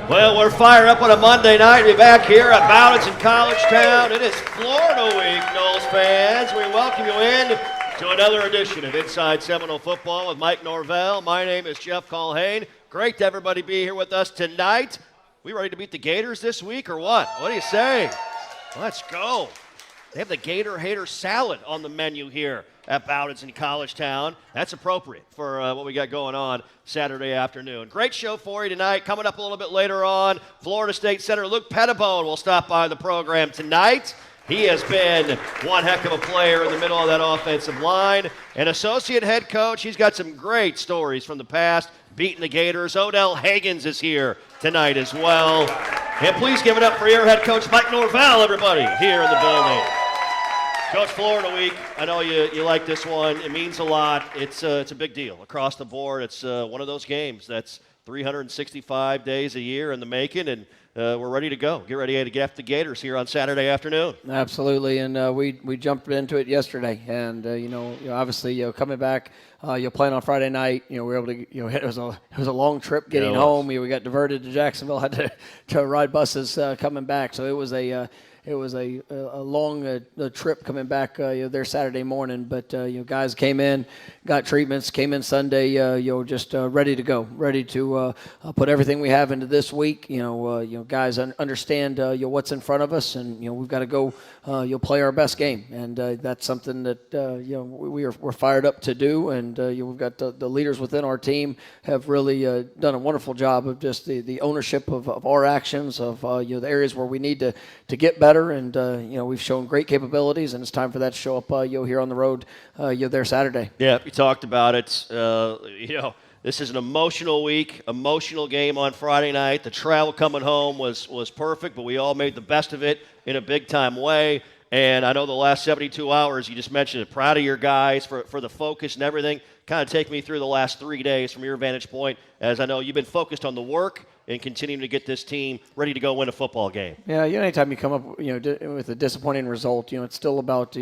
Well, we're fired up on a Monday night. We're back here at Bowdens in College Town. It is Florida Week, Noles fans. We welcome you in to another edition of Inside Seminole Football with Mike Norvell. My name is Jeff Colhane. Great to everybody be here with us tonight. We ready to beat the Gators this week or what? What do you say? Let's go. They have the Gator Hater Salad on the menu here at Bowdens in College Town. That's appropriate for what we got going on Saturday afternoon. Great show for you tonight. Coming up a little bit later on, Florida State Center Luke Pettibone will stop by the program tonight. He has been one heck of a player in the middle of that offensive line. An associate head coach. He's got some great stories from the past, beating the Gators. Odell Hagens is here tonight as well. And please give it up for your head coach, Mike Norvell, everybody, here in the building. Coach, Florida Week, I know you like this one. It means a lot. It's a big deal across the board. It's one of those games that's 365 days a year in the making, and we're ready to go. Get ready to get after the Gators here on Saturday afternoon. Absolutely, and we jumped into it yesterday, and obviously coming back, playing on Friday night. We were able to it was a long trip getting home. We got diverted to Jacksonville, had to ride buses coming back, so it was a long trip coming back there Saturday morning. But guys came in, got treatments, came in Sunday, just ready to go, ready to put everything we have into this week. Guys understand what's in front of us, and we've got to go. Play our best game, and that's something that we're fired up to do. And we've got the leaders within our team have really done a wonderful job of just the ownership of our actions, of the areas where we need to get better. And we've shown great capabilities, and it's time for that to show up here on the road there Saturday. Yeah, we talked about it. This is an emotional week, emotional game on Friday night. The travel coming home was perfect, but we all made the best of it in a big-time way. And I know the last 72 hours, you just mentioned it, proud of your guys for the focus and everything. Kind of take me through the last 3 days from your vantage point, as I know you've been focused on the work and continuing to get this team ready to go win a football game. Yeah, anytime you come up with a disappointing result, it's still about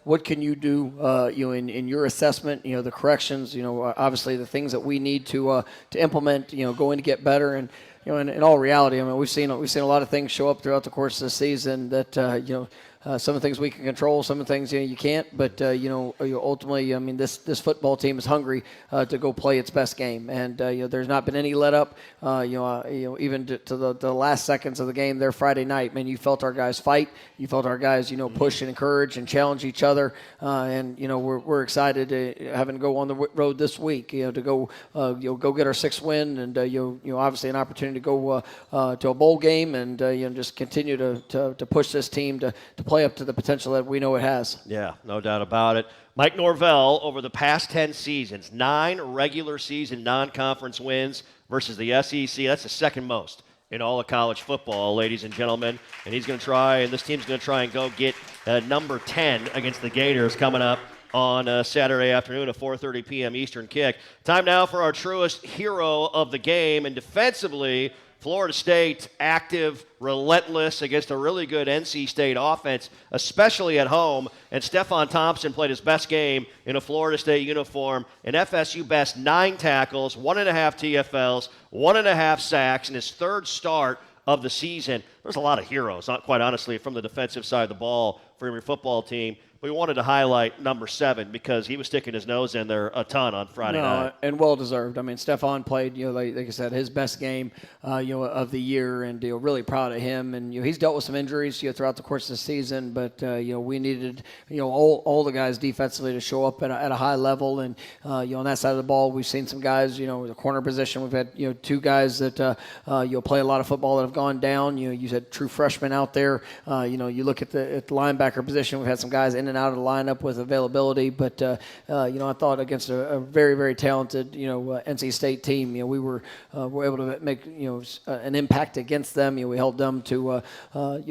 what can you do in your assessment, the corrections, obviously the things that we need to implement, going to get better. And in all reality, we've seen a lot of things show up throughout the course of the season that some of the things we can control, some of the things you can't. But ultimately, this football team is hungry to go play its best game, and there's not been any let up. Even to the last seconds of the game there Friday night, man, you felt our guys fight. You felt our guys, push and encourage and challenge each other. And we're excited to having to go on the road this week. To go get our sixth win, and obviously an opportunity to go to a bowl game, and just continue to push this team to play up to the potential that we know it has. Yeah, no doubt about it. Mike Norvell, over the past 10 seasons, 9 regular season non-conference wins versus the SEC. That's the second most in all of college football, ladies and gentlemen. And he's going to try, and this team's going to try and go get number 10 against the Gators coming up on Saturday afternoon, a 4:30 p.m. Eastern kick. Time now for our truest hero of the game. And defensively, Florida State active, relentless against a really good NC State offense, especially at home. And Stephon Thompson played his best game in a Florida State uniform. An FSU best 9 tackles, 1.5 TFLs, 1.5 sacks in his third start of the season. There's a lot of heroes, not quite honestly, from the defensive side of the ball for your football team. We wanted to highlight number 7 because he was sticking his nose in there a ton on Friday night. And well-deserved. Stephon played, like I said, his best game, of the year, and really proud of him. And he's dealt with some injuries, throughout the course of the season, but we needed, all the guys defensively to show up at a high level. And on that side of the ball, we've seen some guys, the corner position. We've had 2 guys that play a lot of football that have gone down. You had true freshmen out there. You look at the linebacker position. We've had some guys in and out of the lineup with availability, but I thought against a very, very talented NC State team, we were able to make an impact against them. We held them to one of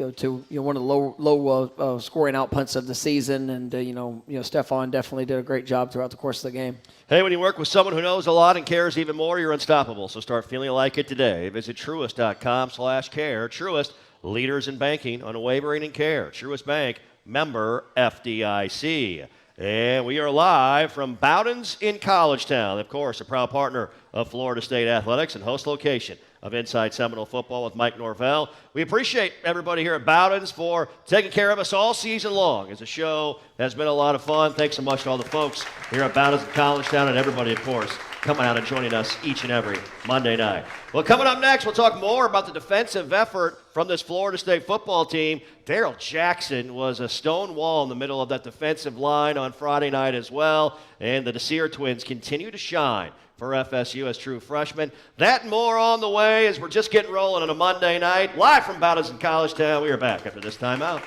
the low scoring out punts of the season, and Stephon definitely did a great job throughout the course of the game. Hey, when you work with someone who knows a lot and cares even more, you're unstoppable. So start feeling like it today. Visit Truist.com/care. Truist, leaders in banking, unwavering in care. Truist Bank, member FDIC. And we are live from Bowdens in College Town. Of course, a proud partner of Florida State Athletics and host location of Inside Seminole Football with Mike Norvell. We appreciate everybody here at Bowden's for taking care of us all season long. It's a show that's been a lot of fun. Thanks so much to all the folks here at Bowden's in College Town and everybody, of course, coming out and joining us each and every Monday night. Well, coming up next, we'll talk more about the defensive effort from this Florida State football team. Daryl Jackson was a stone wall in the middle of that defensive line on Friday night as well, and the Desir twins continue to shine for FSU as true freshmen. That and more on the way as we're just getting rolling on a Monday night. Live from Bowden's in College Town, we are back after this timeout.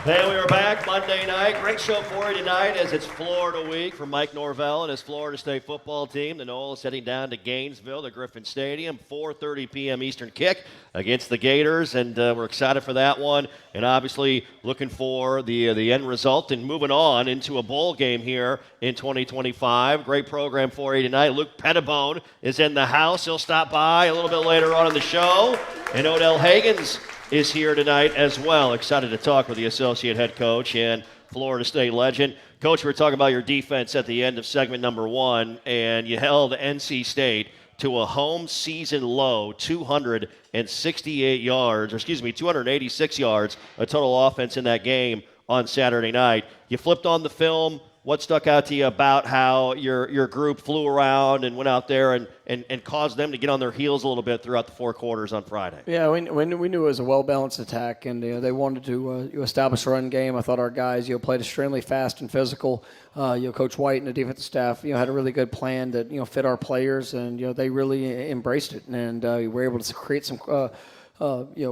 And we are back Monday night. Great show for you tonight as it's Florida week for Mike Norvell and his Florida State football team. The Noles heading down to Gainesville, the Griffin Stadium, 4:30 p.m. Eastern kick against the Gators, and we're excited for that one. And obviously looking for the end result and moving on into a bowl game here in 2025. Great program for you tonight. Luke Pettibone is in the house. He'll stop by a little bit later on in the show. And Odell Hagens is here tonight as well. Excited to talk with the associate head coach and Florida State legend. Coach, we were talking about your defense at the end of segment number one, and you held NC State to a home season low 286 yards of total offense in that game on Saturday night. You flipped on the film. What stuck out to you about how your group flew around and went out there and caused them to get on their heels a little bit throughout the four quarters on Friday? Yeah, we knew it was a well-balanced attack, and they wanted to establish a run game. I thought our guys played extremely fast and physical. Coach White and the defensive staff had a really good plan that fit our players, and they really embraced it, and we were able to create some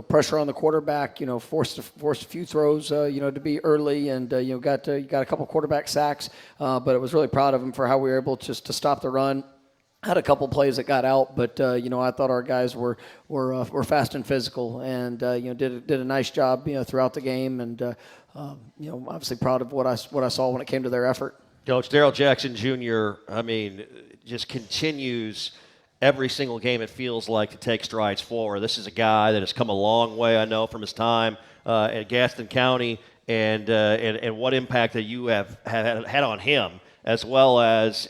pressure on the quarterback, forced a few throws, to be early, and got a couple quarterback sacks. But I was really proud of him for how we were able just to stop the run. Had a couple plays that got out, but I thought our guys were fast and physical, and did a nice job throughout the game, and obviously proud of what I saw when it came to their effort. Coach, Daryl Jackson Jr., just continues every single game, it feels like, to take strides forward. This is a guy that has come a long way, I know, from his time at Gaston County, and what impact that you have had on him, as well as,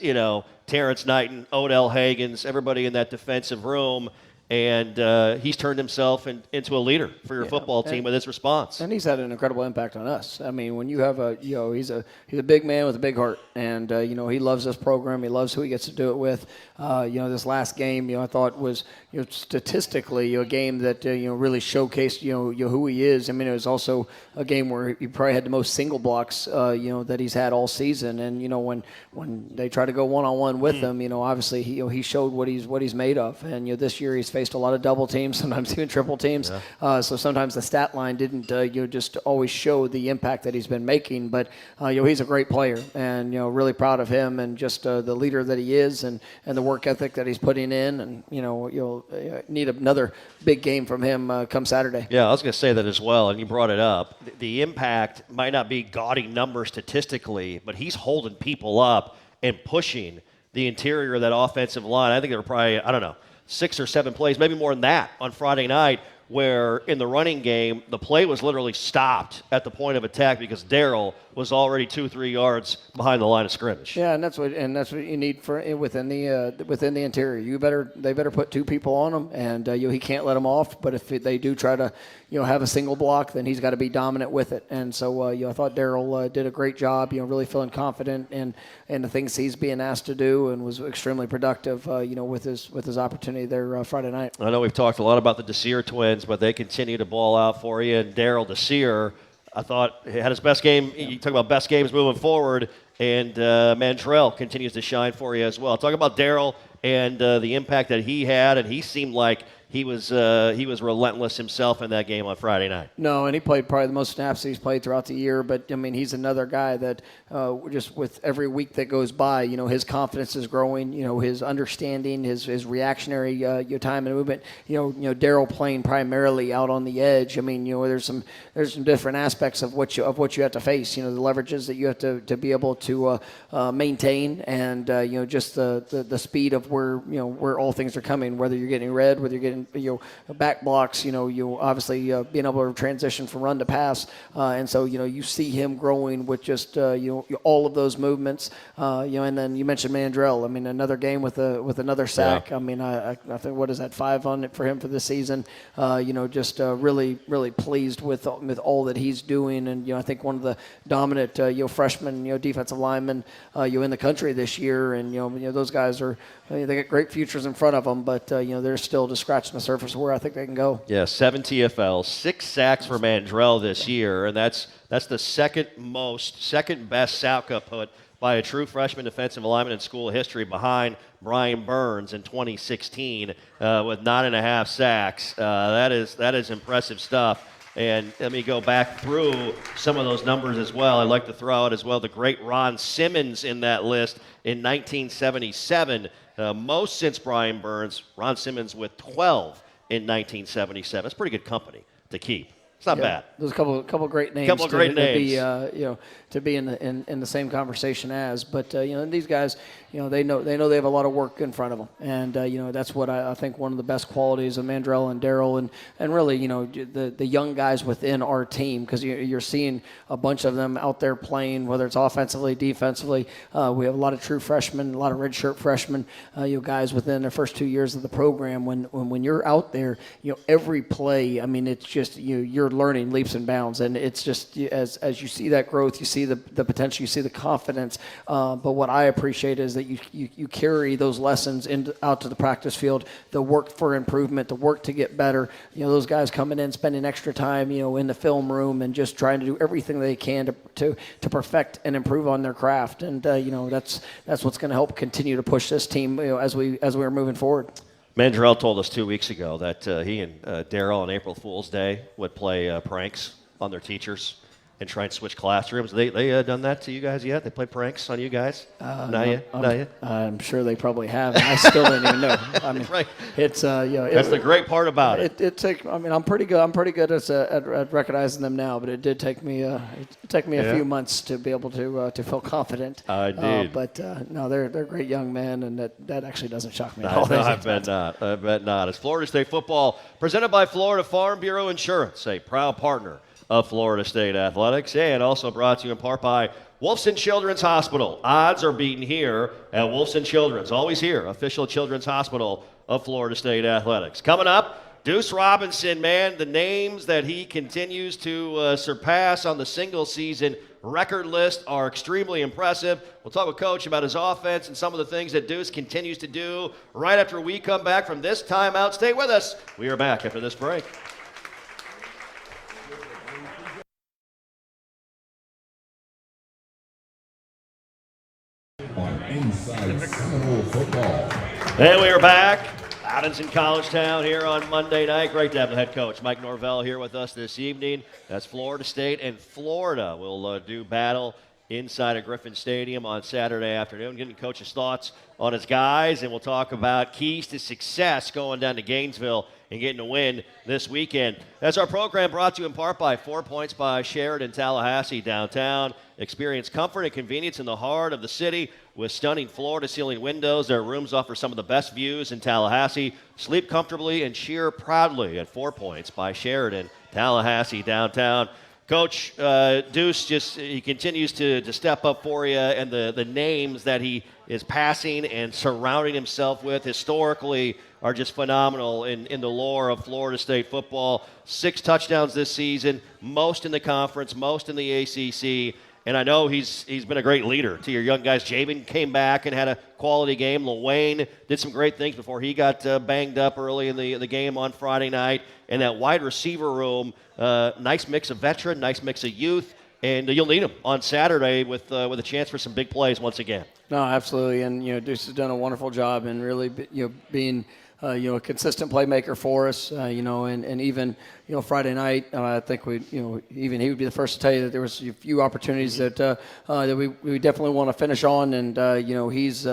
Terrence Knighton, Odell Hagens, everybody in that defensive room. And he's turned himself into a leader for your football team with his response. And he's had an incredible impact on us. I mean, when you have he's a big man with a big heart, and he loves this program. He loves who he gets to do it with. This last game, I thought was statistically a game that really showcased who he is. I mean, it was also a game where he probably had the most single blocks that he's had all season. And when they try to go one-on-one with him, obviously he showed what he's made of. And this year he's faced a lot of double teams, sometimes even triple teams. Yeah. So sometimes the stat line didn't just always show the impact that he's been making. But he's a great player, and really proud of him, and just the leader that he is, and the work ethic that he's putting in. And you'll need another big game from him come Saturday. Yeah, I was going to say that as well, and you brought it up. The impact might not be gaudy numbers statistically, but he's holding people up and pushing the interior of that offensive line. I think there were probably, 6 or 7 plays, maybe more than that, on Friday night, where in the running game, the play was literally stopped at the point of attack because Daryl was already 2-3 yards behind the line of scrimmage. Yeah, and that's what you need for within the interior. They better put 2 people on him, and he can't let them off. But if they do try to have a single block, then he's got to be dominant with it. And so I thought Daryl did a great job. Really feeling confident in the things he's being asked to do, and was extremely productive. With his opportunity there Friday night. I know we've talked a lot about the Desir twins, but they continue to ball out for you. And Daryl Desir, I thought, he had his best game. You talk about best games moving forward, and Mantrell continues to shine for you as well. Talk about Daryl and the impact that he had, and he seemed like he was relentless himself in that game on Friday night. No, and he played probably the most snaps that he's played throughout the year. But he's another guy that just with every week that goes by, his confidence is growing. His understanding, his reactionary time and movement. Daryl playing primarily out on the edge. There's some different aspects of what you have to face. The leverages that you have to be able to maintain, and just the speed of where all things are coming. Whether you're getting red, whether you're getting back blocks, you obviously being able to transition from run to pass, and so you see him growing with just all of those movements. And then you mentioned Mandrell. I mean, another game with another sack. Yeah. I mean, I think what is that, 5 on it for him for this season. Just really pleased with all that he's doing, and I think one of the dominant freshman defensive linemen in the country this year, and those guys are they got great futures in front of them, but they're still just scratching the surface of where I think they can go. Yeah, 7 TFLs, 6 sacks for Mandrell this year, and that's the second best sack output by a true freshman defensive lineman in school history, behind Brian Burns in 2016 with 9.5 sacks. That is impressive stuff. And let me go back through some of those numbers as well. I'd like to throw out as well the great Ron Simmons in that list in 1977. Most since Brian Burns. Ron Simmons with 12 in 1977. That's pretty good company to keep. It's not bad. There's a couple great names. To be in the same conversation as. But these guys, they know they have a lot of work in front of them, and that's what I think one of the best qualities of Mandrell and Darryl and really the young guys within our team, because you're seeing a bunch of them out there playing, whether it's offensively, defensively. We have a lot of true freshmen, a lot of redshirt freshmen, guys within their first 2 years of the program. When you're out there, every play, I mean, it's just you're learning leaps and bounds, and it's just as you see that growth, you see the potential, you see the confidence. But what I appreciate is that you carry those lessons out to the practice field, the work for improvement, the work to get better. Those guys coming in, spending extra time, in the film room, and just trying to do everything they can to perfect and improve on their craft. And that's what's going to help continue to push this team, as we are moving forward. Mandrell told us 2 weeks ago that he and Darryl on April Fool's Day would play pranks on their teachers and try and switch classrooms. They done that to you guys yet? They played pranks on you guys? Not yet? I'm sure they probably have. I still don't even know. I mean, right. It's that's the great part about it. I'm pretty good at recognizing them now, but it did take me a few months to be able to feel confident. Indeed. But no, they're great young men, and that actually doesn't shock me at No, all. I bet not. It's Florida State football presented by Florida Farm Bureau Insurance, a proud partner of Florida State Athletics, and also brought to you in part by Wolfson Children's Hospital. Odds are beaten here at Wolfson Children's. Always here, official children's hospital of Florida State Athletics. Coming up, Deuce Robinson, man, the names that he continues to surpass on the single season record list are extremely impressive. We'll talk with Coach about his offense and some of the things that Deuce continues to do right after we come back from this timeout. Stay with us. We are back after this break. Inside Seminole football. And we are back. Outings in College Town here on Monday night. Great to have the head coach, Mike Norvell, here with us this evening. That's Florida State and Florida will do battle inside of Griffin Stadium on Saturday afternoon. Getting coach's thoughts on his guys, and we'll talk about keys to success going down to Gainesville and getting a win this weekend. That's our program, brought to you in part by 4 Points by Sheridan Tallahassee downtown. Experience comfort and convenience in the heart of the city with stunning floor-to-ceiling windows. Their rooms offer some of the best views in Tallahassee. Sleep comfortably and cheer proudly at 4 Points by Sheridan Tallahassee downtown. Coach, Deuce he continues to step up for you, and the names that he is passing and surrounding himself with historically are just phenomenal in the lore of Florida State football. 6 touchdowns this season, most in the conference, most in the ACC. And I know he's been a great leader to your young guys. Javen came back and had a quality game. Lil did some great things before he got banged up early in the game on Friday night. And that wide receiver room, nice mix of veteran, nice mix of youth. And you'll need him on Saturday with a chance for some big plays once again. No, absolutely. And Deuce has done a wonderful job in really being a consistent playmaker for us. And even Friday night, I think even he would be the first to tell you that there was a few opportunities that we definitely want to finish on. And he's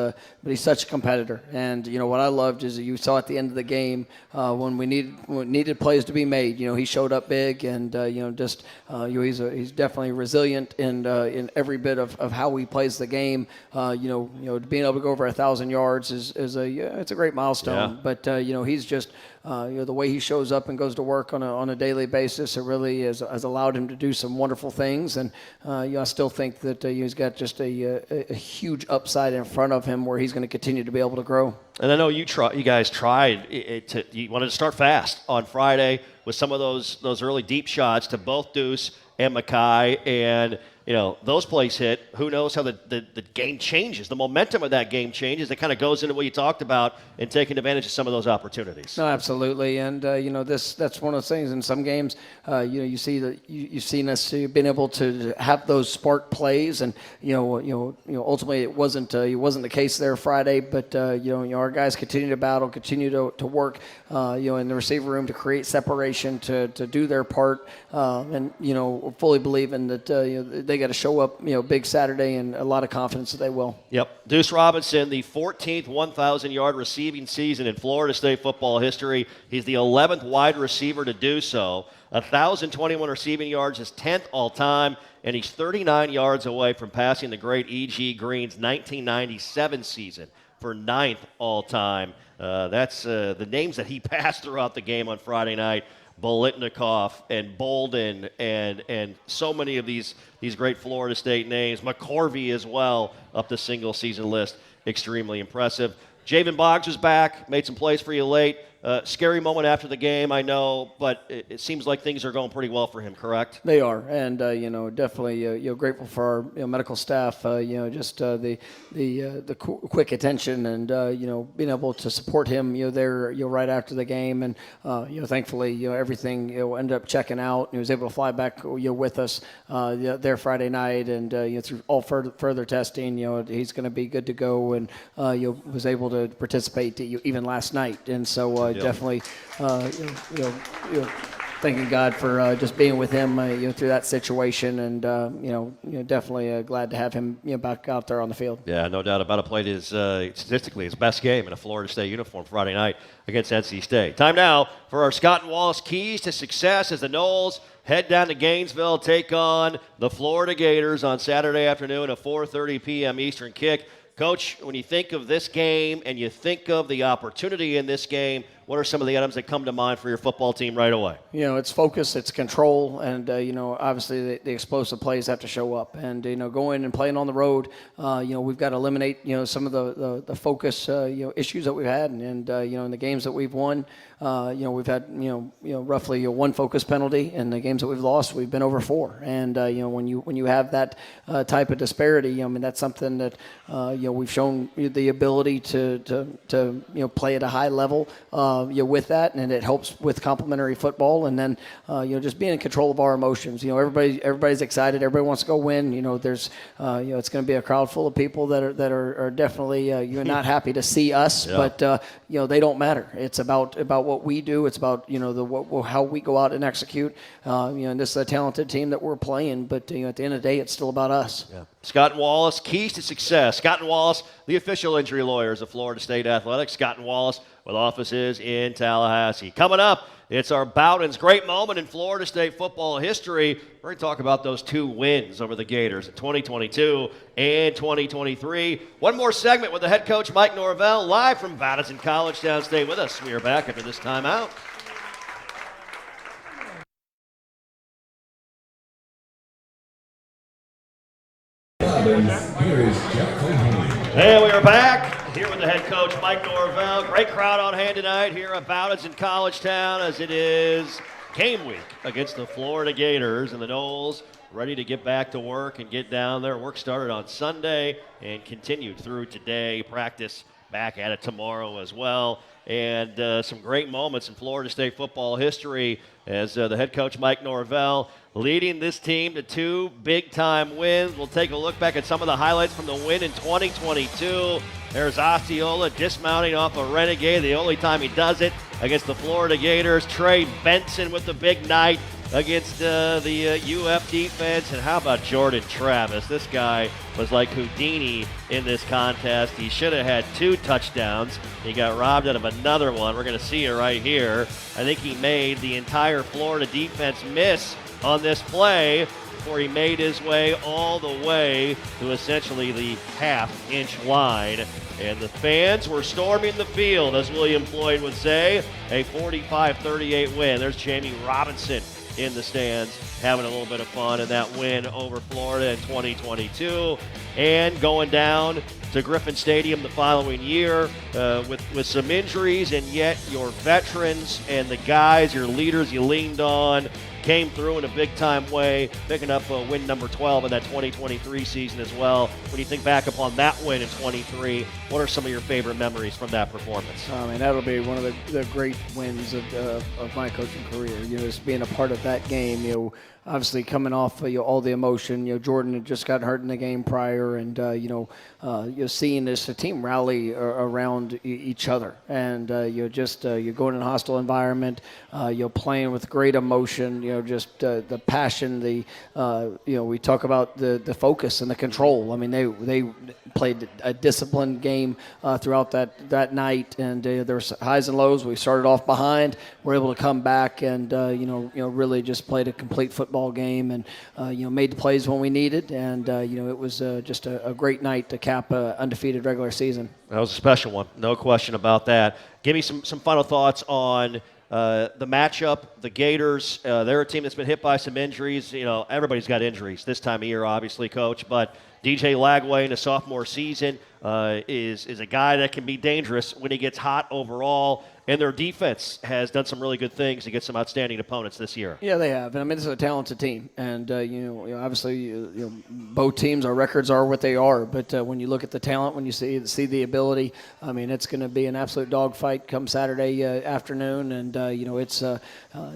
such a competitor. And what I loved is that you saw at the end of the game when we needed plays to be made. He showed up big, and he's definitely resilient in every bit of how he plays the game. Being able to go over 1,000 yards it's a great milestone. Yeah. But he's just the way he shows up and goes to work on a daily basis, it really has allowed him to do some wonderful things. And I still think that he's got just a huge upside in front of him where he's going to continue to be able to grow. And I know you guys tried you wanted to start fast on Friday with some of those early deep shots to both Deuce and Mackay, and those plays hit. Who knows how the game changes? The momentum of that game changes. It kind of goes into what you talked about and taking advantage of some of those opportunities. No, absolutely, and that's one of those things. In some games, you see that you've seen us being able to have those spark plays, and ultimately it wasn't the case there Friday. But our guys continue to battle, continue to work, in the receiver room to create separation, to do their part, and fully believing that they got to show up, big Saturday, and a lot of confidence that they will. Yep. Deuce Robinson, the 14th 1,000-yard receiving season in Florida State football history. He's the 11th wide receiver to do so. 1,021 receiving yards, his 10th all-time, and he's 39 yards away from passing the great E.G. Green's 1997 season for 9th all-time. That's the names that he passed throughout the game on Friday night. Bolitnikoff and Bolden and so many of these great Florida State names. McCorvey as well up the single-season list. Extremely impressive. Javen Boggs was back, made some plays for you late. Scary moment after the game, I know, but it seems like things are going pretty well for him, correct? They are, and definitely grateful for our medical staff. Just the quick attention and being able to support him. There right after the game, and thankfully everything ended up checking out. He was able to fly back with us there Friday night, and through all further testing, he's going to be good to go, and was able to participate even last night, and so. Definitely, thanking God for just being with him, through that situation, and definitely glad to have him, back out there on the field. Yeah, no doubt about it. Played statistically his best game in a Florida State uniform Friday night against NC State. Time now for our Scott and Wallace keys to success as the Noles head down to Gainesville, take on the Florida Gators on Saturday afternoon, a 4:30 p.m. Eastern kick. Coach, when you think of this game and you think of the opportunity in this game, what are some of the items that come to mind for your football team right away? It's focus, it's control, and, obviously the explosive plays have to show up. And, going and playing on the road, we've got to eliminate, some of the focus, issues that we've had. And, in the games that we've won, we've had, roughly one focus penalty. In the games that we've lost, we've been over 4. And, when you have that type of disparity, that's something that, we've shown the ability to play at a high level, with that, and it helps with complementary football, and then just being in control of our emotions. Everybody's excited, everybody wants to go win. There's it's going to be a crowd full of people that are definitely not happy to see us, but they don't matter. It's about what we do. It's about how we go out and execute. And this is a talented team that we're playing, but at the end of the day, it's still about us. Yeah. Scott and Wallace, keys to success. Scott and Wallace, the official injury lawyers of Florida State Athletics. Scott and Wallace with offices in Tallahassee. Coming up, it's our Bowden's great moment in Florida State football history. We're going to talk about those 2 wins over the Gators in 2022 and 2023. One more segment with the head coach, Mike Norvell, live from Bowden's in College Town. Stay with us. We are back after this timeout. Here is Jeff Cohen. And we are back here with the head coach, Mike Norvell. Great crowd on hand tonight here at Bowden's in College Town as it is game week against the Florida Gators, and the Noles ready to get back to work and get down there. Work started on Sunday and continued through today. Practice back at it tomorrow as well. And some great moments in Florida State football history as the head coach Mike Norvell leading this team to 2 big-time wins. We'll take a look back at some of the highlights from the win in 2022. There's Osceola dismounting off a Renegade, the only time he does it against the Florida Gators. Trey Benson with the big night against the UF defense. And how about Jordan Travis? This guy was like Houdini in this contest. He should have had 2 touchdowns. He got robbed out of another one. We're going to see it right here. I think he made the entire Florida defense miss on this play before he made his way all the way to essentially the half-inch line. And the fans were storming the field, as William Floyd would say. A 45-38 win. There's Jamie Robinson in the stands having a little bit of fun in that win over Florida in 2022. And going down to Griffin Stadium the following year with some injuries, and yet your veterans and the guys, your leaders you leaned on, came through in a big-time way, picking up win number 12 in that 2023 season as well. When you think back upon that win in 23, what are some of your favorite memories from that performance? I mean, that'll be one of the great wins of my coaching career. Just being a part of that game. Obviously coming off all the emotion. Jordan had just got hurt in the game prior, and you're seeing this team rally around each other, and you're going in a hostile environment. You're playing with great emotion. Just the passion. We talk about the focus and the control. I mean, they played a disciplined game throughout that night, and there was highs and lows. We started off behind. We're able to come back and really just played a complete football game, and made the plays when we needed, and it was just a great night to cap an undefeated regular season. That was a special one, no question about that. Give me some final thoughts on the matchup. The Gators, they're a team that's been hit by some injuries. Everybody's got injuries this time of year, obviously, Coach, but DJ Lagway in a sophomore season is a guy that can be dangerous when he gets hot overall. And their defense has done some really good things to get some outstanding opponents this year. Yeah, they have. And I mean, this is a talented team. And, obviously, both teams, our records are what they are. But when you look at the talent, when you see the ability, I mean, it's going to be an absolute dogfight come Saturday afternoon. And, it's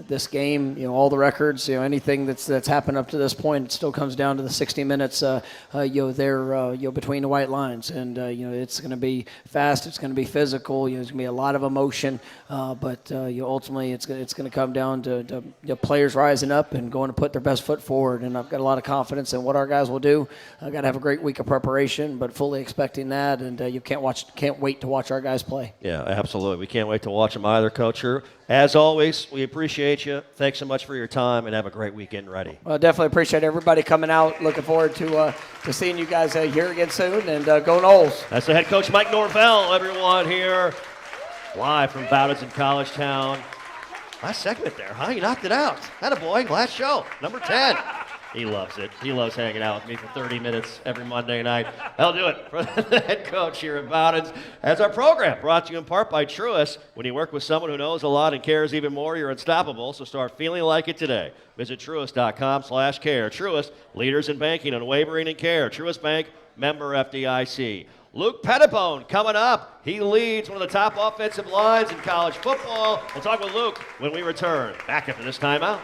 this game, all the records, anything that's happened up to this point, it still comes down to the 60 minutes, between the white lines. And, it's going to be fast. It's going to be physical. There's going to be a lot of emotion. But ultimately, it's going to come down to players rising up and going to put their best foot forward. And I've got a lot of confidence in what our guys will do. I've got to have a great week of preparation, but fully expecting that. And you can't wait to watch our guys play. Yeah, absolutely. We can't wait to watch them either, Coach. As always, we appreciate you. Thanks so much for your time, and have a great weekend ready. Well, definitely appreciate everybody coming out. Looking forward to seeing you guys here again soon, and go Noles. That's the head coach, Mike Norvell, everyone here. Live from Bowditz in College Town. Last segment there, huh? You knocked it out. Attaboy, last show, number 10. He loves it. He loves hanging out with me for 30 minutes every Monday night. I'll do it for the head coach here at Bowditz. As our program brought to you in part by Truist. When you work with someone who knows a lot and cares even more, you're unstoppable, so start feeling like it today. Visit Truist.com/care. Truist, leaders in banking, unwavering in care. Truist Bank, member FDIC. Luke Pettibone coming up. He leads one of the top offensive lines in college football. We'll talk with Luke when we return. Back after this timeout.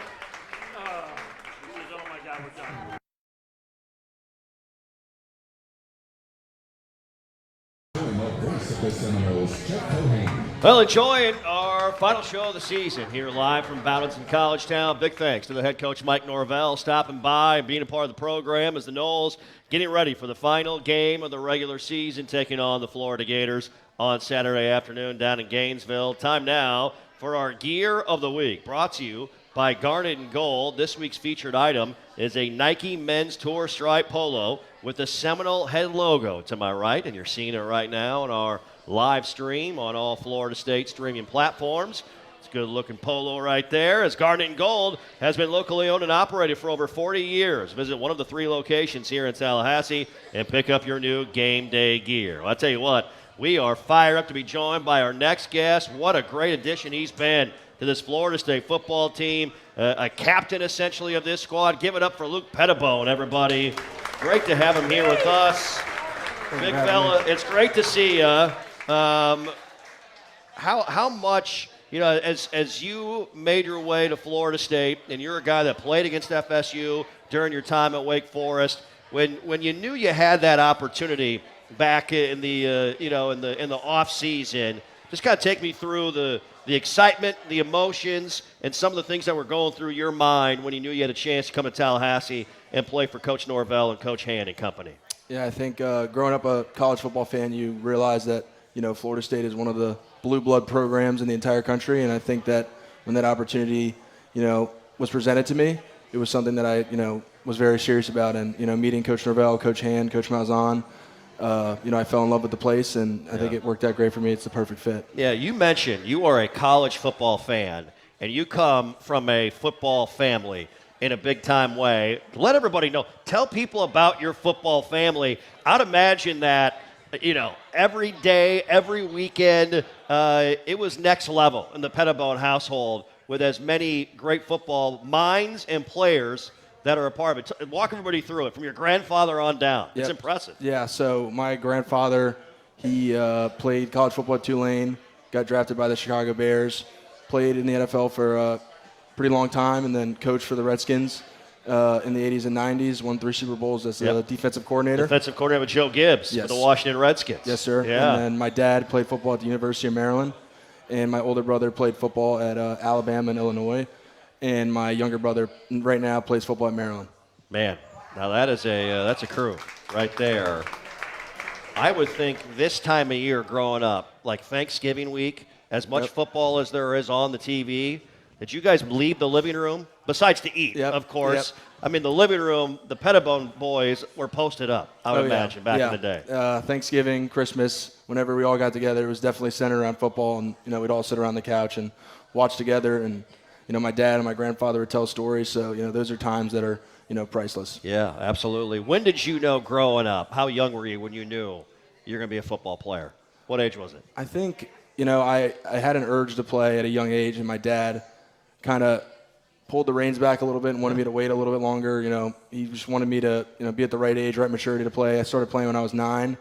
Well, enjoying our final show of the season here live from Bowditz in College Town. Big thanks to the head coach Mike Norvell stopping by and being a part of the program as the Noles getting ready for the final game of the regular season, taking on the Florida Gators on Saturday afternoon down in Gainesville. Time now for our Gear of the Week, brought to you by Garnet and Gold. This week's featured item is a Nike Men's Tour Stripe Polo with the Seminole head logo to my right, and you're seeing it right now on our live stream on all Florida State streaming platforms. It's a good-looking polo right there, as Garnet and Gold has been locally owned and operated for over 40 years. Visit one of the 3 locations here in Tallahassee and pick up your new game day gear. Well, I'll tell you what, we are fired up to be joined by our next guest. What a great addition he's been to this Florida State football team, a captain essentially of this squad. Give it up for Luke Pettibone, everybody. Great to have him here with us. Big fella, it's great to see you. How much, as you made your way to Florida State, and you're a guy that played against FSU during your time at Wake Forest, when you knew you had that opportunity back in the in the off season, just kind of take me through the excitement, the emotions, and some of the things that were going through your mind when you knew you had a chance to come to Tallahassee and play for Coach Norvell and Coach Hand and company. Yeah, I think growing up a college football fan, you realize that Florida State is one of the blue blood programs in the entire country, and I think that when that opportunity was presented to me, it was something that I was very serious about. And meeting Coach Norvell, Coach Hand, Coach Malzahn, I fell in love with the place, and I think it worked out great for me. It's the perfect fit. Yeah, you mentioned you are a college football fan, and you come from a football family in a big-time way. Let everybody know. Tell people about your football family. I'd imagine that, every day, every weekend, it was next level in the Pettibone household with as many great football minds and players that are a part of it. Walk everybody through it from your grandfather on down. It's impressive. Yeah, so my grandfather, he played college football at Tulane, got drafted by the Chicago Bears, played in the NFL for a pretty long time, and then coached for the Redskins in the 80s and 90s, won 3 Super Bowls as the defensive coordinator. Defensive coordinator with Joe Gibbs for the Washington Redskins. Yes, sir. Yeah. And then my dad played football at the University of Maryland, and my older brother played football at Alabama and Illinois. And my younger brother right now plays football at Maryland. Man, now that's a crew right there. I would think this time of year growing up, like Thanksgiving week, as much football as there is on the TV, that you guys leave the living room, besides to eat, of course. I mean, the living room, the Pettibone boys were posted up, I would imagine, back in the day. Thanksgiving, Christmas, whenever we all got together, it was definitely centered around football. And, we'd all sit around the couch and watch together. And my dad and my grandfather would tell stories, so, those are times that are, priceless. Yeah, absolutely. When did you know growing up? How young were you when you knew you were going to be a football player? What age was it? I think, I had an urge to play at a young age, and my dad kind of pulled the reins back a little bit and wanted me to wait a little bit longer. He just wanted me to, be at the right age, right maturity to play. I started playing when I was 9,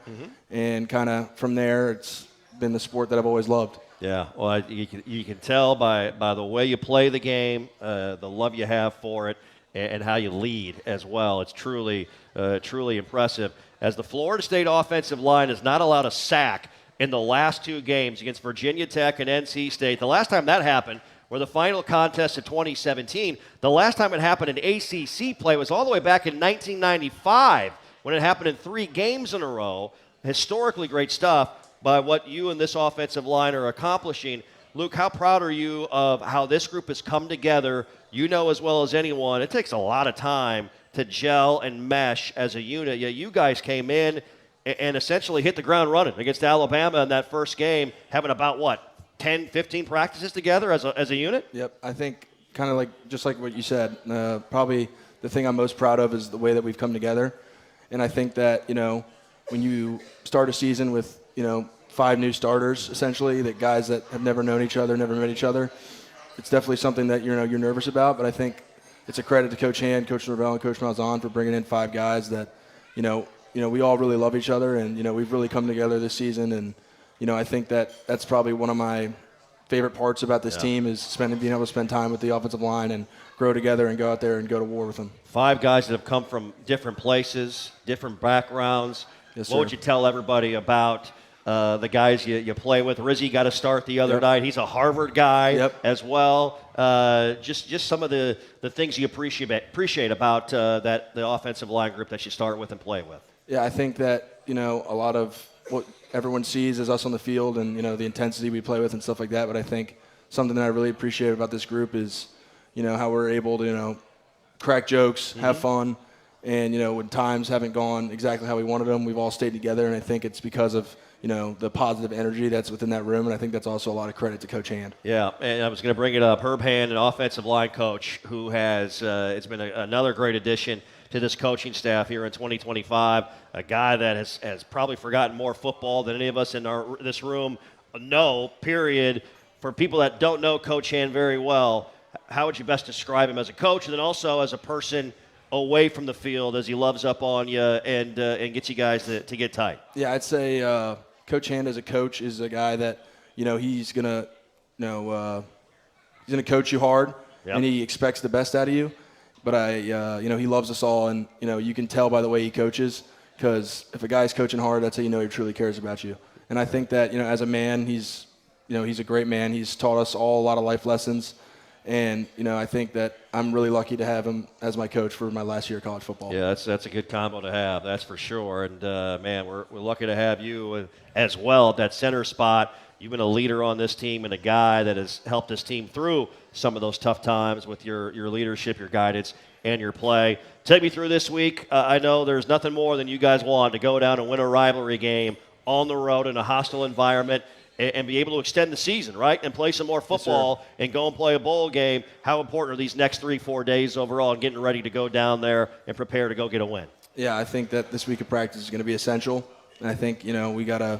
and kind of from there, it's been the sport that I've always loved. Yeah, well, you can tell by the way you play the game, the love you have for it, and how you lead as well. It's truly impressive. As the Florida State offensive line has not allowed a sack in the last 2 games against Virginia Tech and NC State. The last time that happened were the final contest of 2017. The last time it happened in ACC play was all the way back in 1995 when it happened in 3 games in a row. Historically great stuff by what you and this offensive line are accomplishing. Luke, how proud are you of how this group has come together? You know as well as anyone, it takes a lot of time to gel and mesh as a unit. Yeah, you guys came in and essentially hit the ground running against Alabama in that first game, having about, 10, 15 practices together as a unit? Yep, I think kind of just like what you said, probably the thing I'm most proud of is the way that we've come together. And I think that, when you start a season with, 5 new starters, essentially, that guys that have never known each other, never met each other, it's definitely something that, you're nervous about. But I think it's a credit to Coach Hand, Coach Norvell, and Coach Malzahn for bringing in 5 guys that, we all really love each other. And, we've really come together this season. And, I think that's probably one of my favorite parts about this team is being able to spend time with the offensive line and grow together and go out there and go to war with them. 5 guys that have come from different places, different backgrounds. Yes, what sir. would you tell everybody about the guys you play with? Rizzy got a start the other night. He's a Harvard guy as well. Just some of the things you appreciate about the offensive line group that you start with and play with. Yeah, I think that, a lot of what everyone sees is us on the field and, the intensity we play with and stuff like that. But I think something that I really appreciate about this group is, how we're able to, crack jokes, have fun. And, when times haven't gone exactly how we wanted them, we've all stayed together. And I think it's because of, the positive energy that's within that room. And I think that's also a lot of credit to Coach Hand. Yeah, and I was going to bring it up. Herb Hand, an offensive line coach who has it's been another great addition to this coaching staff here in 2025, a guy that has probably forgotten more football than any of us in this room know, period. For people that don't know Coach Hand very well, how would you best describe him as a coach and then also as a person away from the field as he loves up on you and gets you guys to get tight? Yeah, I'd say Coach Hand as a coach is a guy that, he's gonna, he's gonna coach you hard, and he expects the best out of you. But he loves us all, and you can tell by the way he coaches. Because if a guy's coaching hard, that's how you know he truly cares about you. And I think that as a man, he's a great man. He's taught us all a lot of life lessons. And, I think that I'm really lucky to have him as my coach for my last year of college football. Yeah, that's a good combo to have, that's for sure. And, man, we're lucky to have you as well at that center spot. You've been a leader on this team and a guy that has helped this team through some of those tough times with your leadership, your guidance, and your play. Take me through this week. I know there's nothing more than you guys want to go down and win a rivalry game on the road in a hostile environment and be able to extend the season, right, and play some more football and go and play a bowl game. How important are these next 3-4 days overall and getting ready to go down there and prepare to go get a win? Yeah, I think that this week of practice is going to be essential. And I think, we got to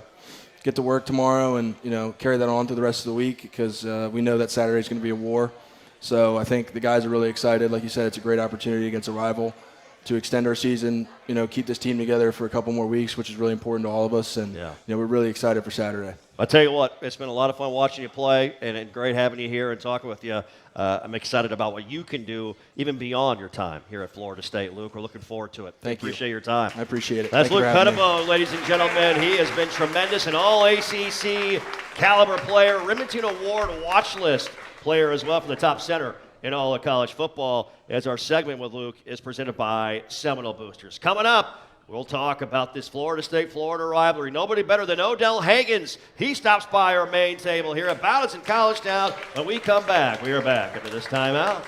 get to work tomorrow and, carry that on to the rest of the week because we know that Saturday is going to be a war. So I think the guys are really excited. Like you said, it's a great opportunity against a rival to extend our season, keep this team together for a couple more weeks, which is really important to all of us. And, we're really excited for Saturday. I'll tell you what, it's been a lot of fun watching you play and great having you here and talking with you. I'm excited about what you can do even beyond your time here at Florida State, Luke. We're looking forward to it. Thank you. Appreciate your time. I appreciate it. That's Thank Luke Pettibone, ladies and gentlemen. He has been tremendous, an all-ACC caliber player, Remington Award watch list player as well from the top center in all of college football, as our segment with Luke is presented by Seminole Boosters. Coming up, we'll talk about this Florida State-Florida rivalry. Nobody better than Odell Haggins. He stops by our main table here at Ballots in College Town. When we come back, we are back after this timeout.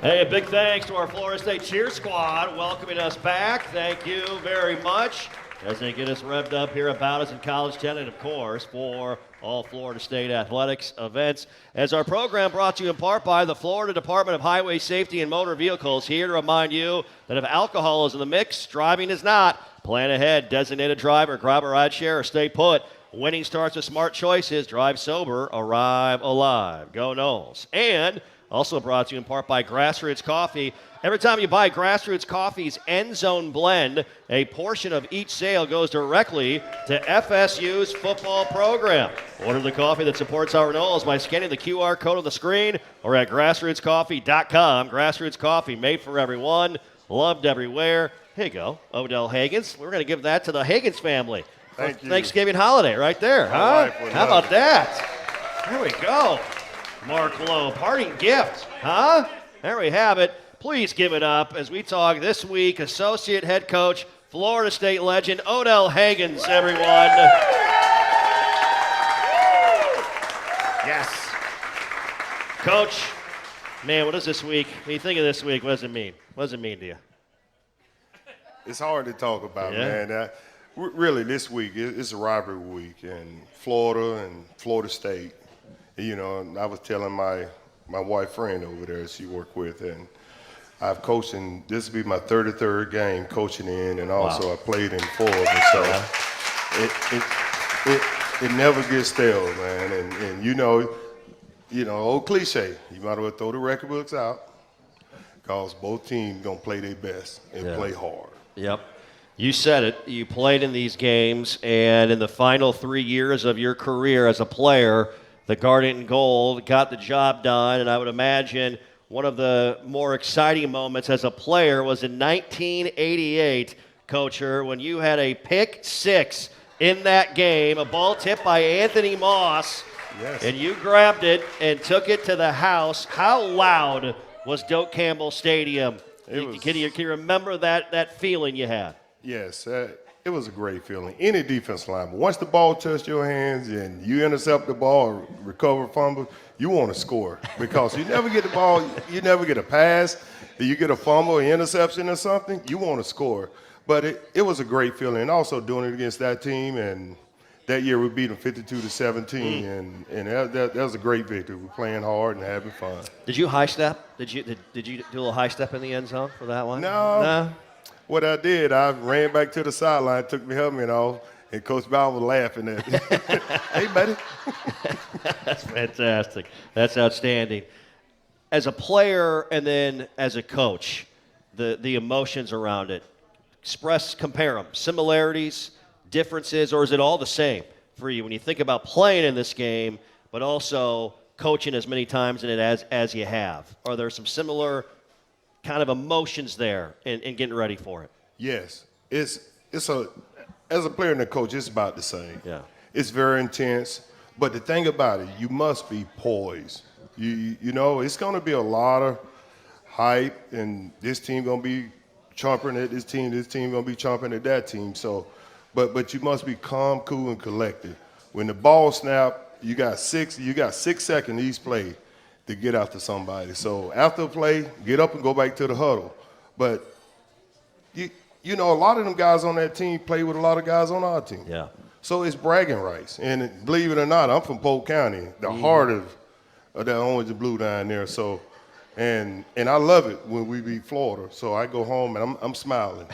Hey, a big thanks to our Florida State cheer squad welcoming us back. Thank you very much as they get us revved up here at Ballots in College Town, and of course for all Florida State athletics events. As our program brought to you in part by the Florida Department of Highway Safety and Motor Vehicles, here to remind you that if alcohol is in the mix, driving is not. Plan ahead, designated driver, grab a ride share, or stay put. Winning starts with smart choices. Drive sober, arrive alive. Go Noles. And also brought to you in part by Grassroots Coffee. Every time you buy Grassroots Coffee's End Zone Blend, a portion of each sale goes directly to FSU's football program. Order the coffee that supports our Noles by scanning the QR code on the screen or at grassrootscoffee.com. Grassroots Coffee, made for everyone, loved everywhere. Here you go, Odell Haggins. We're going to give that to the Haggins family. Thank you. Thanksgiving holiday right there, huh? How about that? There we go. Mark Lowe, parting gift, huh? There we have it. Please give it up as we talk this week, Associate Head Coach, Florida State legend, Odell Haggins, everyone. Yes. Coach, man, what is this week? When you think of this week, what does it mean? What does it mean to you? It's hard to talk about, Yeah. man. Really, this week, it's a rivalry week in Florida and Florida State. I was telling my wife friend over there she worked with, and I've coached in, this will be my 33rd game coaching in, and also I played in 4 of them, so it never gets stale, man. And old cliche, you might as well throw the record books out, because both teams gonna play their best and play hard. Yep. You said it. You played in these games, and in the final 3 years of your career as a player, the Garnet and Gold got the job done, and I would imagine one of the more exciting moments as a player was in 1988, Coacher, when you had a pick 6 in that game, a ball tipped by Anthony Moss, and you grabbed it and took it to the house. How loud was Doak Campbell Stadium? Can you remember that feeling you had? Yes, it was a great feeling. Any defense lineman, once the ball touched your hands and you intercept the ball or recover fumble, you want to score because you never get the ball, you never get a pass, you get a fumble, an interception or something, you want to score. But it was a great feeling. And also doing it against that team, and that year we beat them 52-17, and that was a great victory. We're playing hard and having fun. Did you high step? Did you do a little high step in the end zone for that one? No. What I did, I ran back to the sideline, took my helmet off, and Coach Bowers was laughing at me. Hey, buddy. That's fantastic. That's outstanding. as a player and then as a coach, the emotions around it, compare them, similarities, differences, or is it all the same for you when you think about playing in this game, but also coaching as many times in it as you have? Are there some similar kind of emotions there in getting ready for it? Yes, as a player and a coach, it's about the same. Yeah. It's very intense, but the thing about it, you must be poised. You know, it's going to be a lot of hype, and this team going to be chomping at this team going to be chomping at that team. So, but you must be calm, cool, and collected. When the ball snap, you got 6 seconds each play to get after somebody. So after a play, get up and go back to the huddle. But you know, a lot of them guys on that team play with a lot of guys on our team. Yeah. So it's bragging rights. And believe it or not, I'm from Polk County, the heart of that orange and blue down there. So, and I love it when we beat Florida. So I go home and I'm smiling.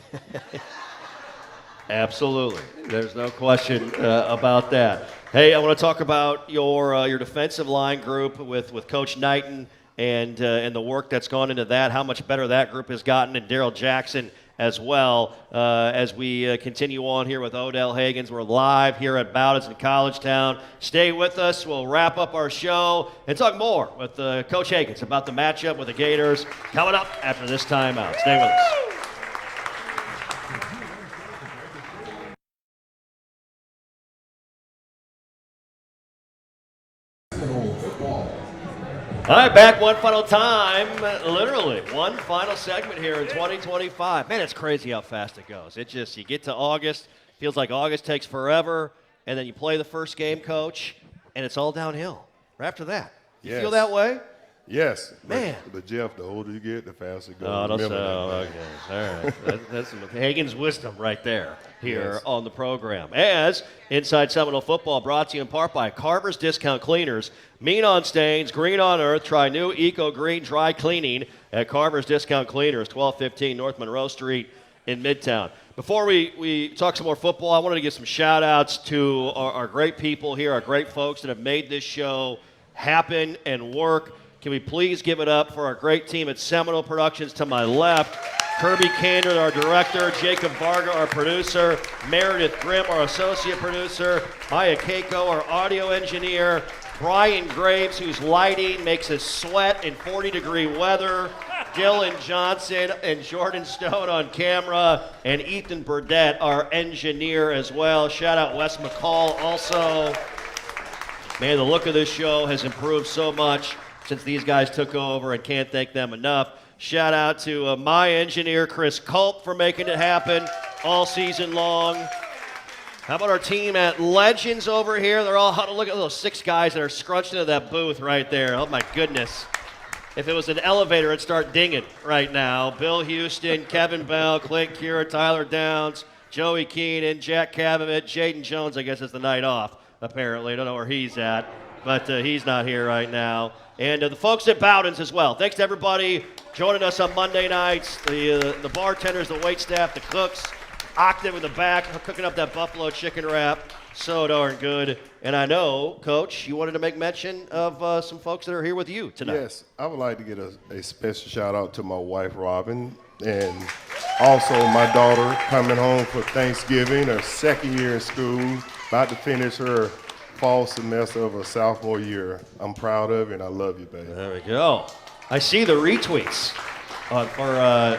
Absolutely. There's no question about that. Hey, I want to talk about your defensive line group with Coach Knighton and the work that's gone into that, how much better that group has gotten, and Daryl Jackson as well. As we continue on here with Odell Hagens, we're live here at Bowditch in College Town. Stay with us. We'll wrap up our show and talk more with Coach Hagens about the matchup with the Gators coming up after this timeout. Stay with us. All right, back one final time, literally one final segment here in 2025. Man, it's crazy how fast it goes. It just, you get to August, feels like August takes forever, and then you play the first game, Coach, and it's all downhill right after that. You feel that way? Yes. Man. But Jeff, the older you get, the faster it goes. Oh, that's Remember that, okay. All right. That's Hagen's wisdom right there here on the program. As Inside Seminole Football brought to you in part by Carver's Discount Cleaners. Mean on stains, green on earth. Try new Eco Green Dry Cleaning at Carver's Discount Cleaners, 1215 North Monroe Street in Midtown. Before we talk some more football, I wanted to give some shout-outs to our great people here, our great folks that have made this show happen and work. Can we please give it up for our great team at Seminole Productions to my left? Kirby Kander, our director, Jacob Varga, our producer, Meredith Grimm, our associate producer, Maya Keiko, our audio engineer, Brian Graves, whose lighting makes us sweat in 40-degree weather, Dylan Johnson and Jordan Stone on camera, and Ethan Burdett, our engineer as well. Shout out Wes McCall also. Man, the look of this show has improved so much since these guys took over, and can't thank them enough. Shout out to my engineer, Chris Culp, for making it happen all season long. How about our team at Legends over here? They're all huddled. Look at those 6 guys that are scrunched into that booth right there. Oh, my goodness. If it was an elevator, it'd start dinging right now. Bill Houston, Kevin Bell, Clint Cura, Tyler Downs, Joey Keenan, Jack Cavavit, Jaden Jones, I guess it's the night off, apparently. I don't know where he's at, but he's not here right now. And the folks at Bowden's as well. Thanks to everybody joining us on Monday nights, the bartenders, the waitstaff, the cooks, Octave in the back, cooking up that buffalo chicken wrap. So darn good. And I know, Coach, you wanted to make mention of some folks that are here with you tonight. Yes, I would like to get a special shout out to my wife, Robin, and also my daughter coming home for Thanksgiving, her second year in school, about to finish her fall semester of her sophomore year. I'm proud of you, and I love you, baby. There we go. I see the retweets for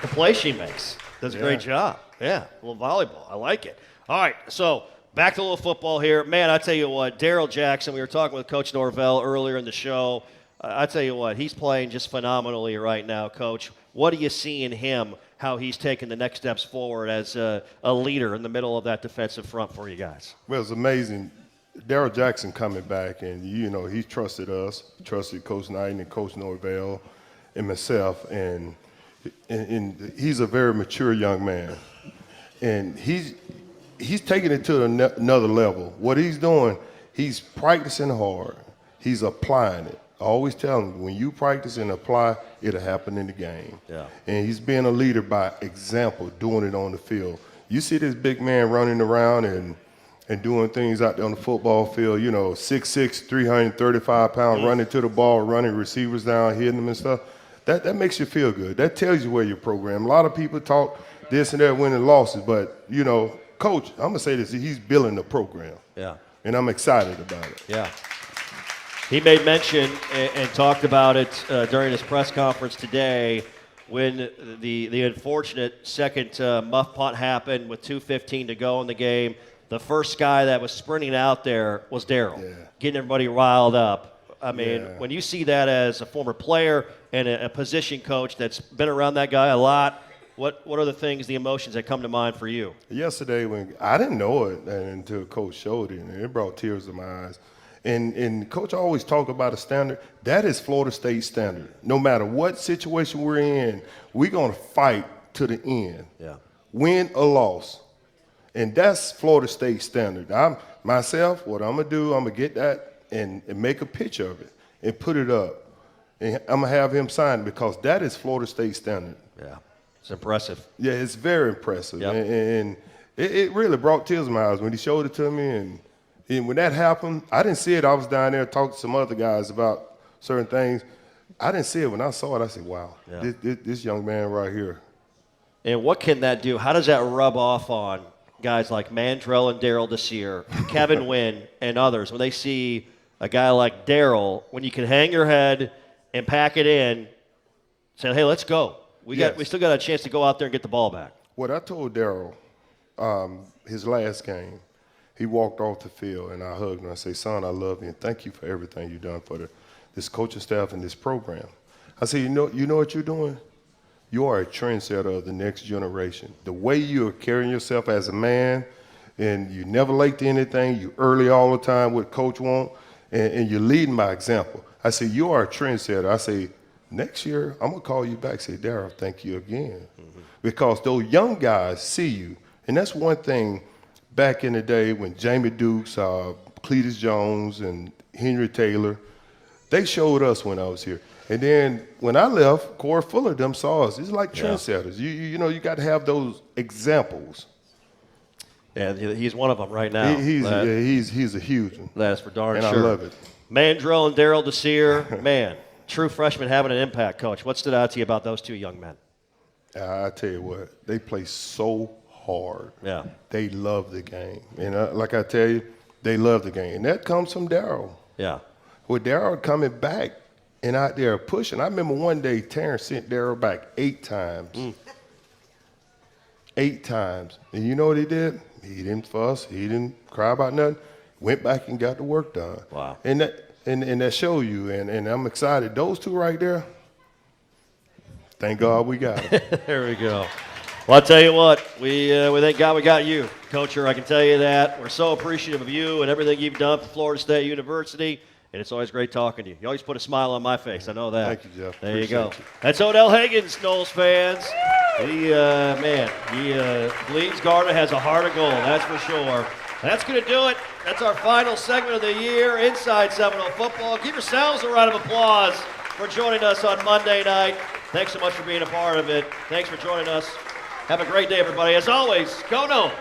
the play she makes. Does a great job. Yeah, a little volleyball. I like it. All right, so back to a little football here. Man, I tell you what, Daryl Jackson, we were talking with Coach Norvell earlier in the show. I tell you what, he's playing just phenomenally right now, Coach. What do you see in him, how he's taking the next steps forward as a leader in the middle of that defensive front for you guys? Well, it's amazing. Daryl Jackson coming back, and, you know, he trusted us, trusted Coach Knighton and Coach Norvell and myself, and he's a very mature young man. And he's taking it to another level. What he's doing, he's practicing hard. He's applying it. I always tell him, when you practice and apply, it'll happen in the game. Yeah. And he's being a leader by example, doing it on the field. You see this big man running around and and doing things out there on the football field, 6'6", 335 pounds, running to the ball, running receivers down, hitting them and stuff, that makes you feel good. That tells you where your program. A lot of people talk this and that, winning losses, but, Coach, I'm going to say this, he's building the program. Yeah. And I'm excited about it. Yeah. He made mention and talked about it during his press conference today when the unfortunate second muff punt happened with 2:15 to go in the game. The first guy that was sprinting out there was Darryl, getting everybody riled up. I mean, when you see that as a former player and a position coach that's been around that guy a lot, what are the things, the emotions that come to mind for you? Yesterday, when I didn't know it until Coach showed it, and it brought tears to my eyes. And Coach always talk about a standard. That is Florida State standard. No matter what situation we're in, we're going to fight to the end. Yeah. Win or loss. And that's Florida State standard. What I'm going to do, I'm going to get that and make a picture of it and put it up. And I'm going to have him sign it because that is Florida State standard. Yeah. It's impressive. Yeah, it's very impressive. Yep. And it really brought tears to my eyes when he showed it to me. And when that happened, I didn't see it. I was down there talking to some other guys about certain things. I didn't see it. When I saw it, I said, wow, this young man right here. And what can that do? How does that rub off on guys like Mandrell and Darryl Desir, Kevin Wynn, and others when they see a guy like Darryl, when you can hang your head and pack it in, saying, hey, let's go. We still got a chance to go out there and get the ball back. What I told Darryl, his last game, he walked off the field and I hugged him. I say, son, I love you and thank you for everything you've done for this coaching staff and this program. I said, you know what you're doing? You are a trendsetter of the next generation. The way you are carrying yourself as a man, and you never late to anything, you early all the time, what Coach wants, and you're leading by example. I say, you are a trendsetter. I say, next year, I'm going to call you back and say, Darryl, thank you again. Mm-hmm. Because those young guys see you. And that's one thing back in the day when Jamie Dukes, Cletus Jones, and Henry Taylor, they showed us when I was here. And then when I left, Corey Fuller, them saw us. It's like trendsetters. You got to have those examples. Yeah, he's one of them right now. He's a huge one. That's for darn and sure. And I love it. Mandrell and Darryl Desir, man, true freshmen having an impact, Coach. What stood out to you about those two young men? I tell you what, they play so hard. Yeah. They love the game. And like I tell you, they love the game. And that comes from Darryl. Yeah. With Darryl coming back and out there pushing. I remember one day Terrence sent Darryl back 8 times. 8 times. And you know what he did? He didn't fuss. He didn't cry about nothing. Went back and got the work done. Wow. And that show you. And I'm excited. Those two right there, thank God we got them. There we go. Well, I'll tell you what, we thank God we got you, Coacher. I can tell you that. We're so appreciative of you and everything you've done for Florida State University, and it's always great talking to you. You always put a smile on my face. I know that. Thank you, Jeff. There you Appreciate go. you. That's Odell Higgins, Knowles fans. He bleeds Garda, has a heart of gold, that's for sure. That's going to do it. That's our final segment of the year, Inside Seminole Football. Give yourselves a round of applause for joining us on Monday night. Thanks so much for being a part of it. Thanks for joining us. Have a great day, everybody. As always, go Noles.